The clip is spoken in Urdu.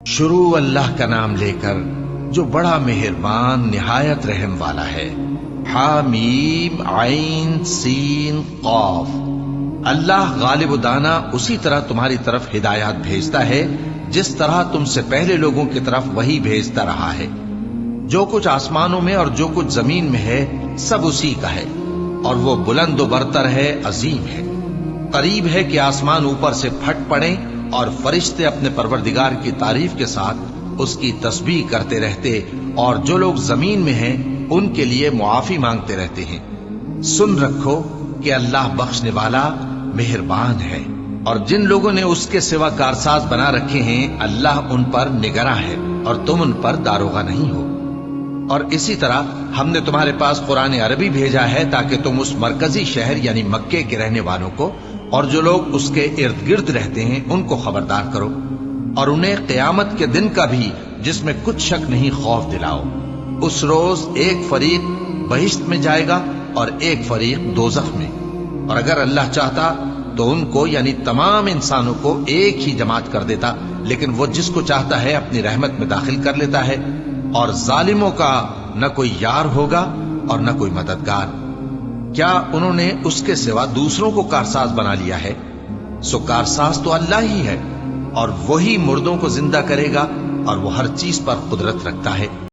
شروع اللہ کا نام لے کر جو بڑا مہربان نہایت رحم والا ہے۔ حامیم عین سین قاف۔ اللہ غالب و دانا اسی طرح تمہاری طرف ہدایات بھیجتا ہے جس طرح تم سے پہلے لوگوں کی طرف وہی بھیجتا رہا ہے۔ جو کچھ آسمانوں میں اور جو کچھ زمین میں ہے سب اسی کا ہے، اور وہ بلند و برتر ہے، عظیم ہے۔ قریب ہے کہ آسمان اوپر سے پھٹ پڑیں اور فرشتے اپنے پروردگار کی تعریف کے ساتھ اس کی تسبیح کرتے رہتے، اور جو لوگ زمین میں ہیں ان کے لیے معافی مانگتے رہتے ہیں۔ سن رکھو کہ اللہ بخشنے والا مہربان ہے، اور جن لوگوں نے اس کے سوا کارساز بنا رکھے ہیں اللہ ان پر نگراں ہے، اور تم ان پر داروغہ نہیں ہو۔ اور اسی طرح ہم نے تمہارے پاس قرآن عربی بھیجا ہے تاکہ تم اس مرکزی شہر یعنی مکے کے رہنے والوں کو اور جو لوگ اس کے ارد گرد رہتے ہیں ان کو خبردار کرو، اور انہیں قیامت کے دن کا بھی جس میں کچھ شک نہیں خوف دلاؤ۔ اس روز ایک فریق بہشت میں جائے گا اور ایک فریق دوزخ میں، اور اگر اللہ چاہتا تو ان کو یعنی تمام انسانوں کو ایک ہی جماعت کر دیتا، لیکن وہ جس کو چاہتا ہے اپنی رحمت میں داخل کر لیتا ہے، اور ظالموں کا نہ کوئی یار ہوگا اور نہ کوئی مددگار۔ کیا انہوں نے اس کے سوا دوسروں کو کارساز بنا لیا ہے؟ سو کارساز تو اللہ ہی ہے، اور وہی مردوں کو زندہ کرے گا، اور وہ ہر چیز پر قدرت رکھتا ہے۔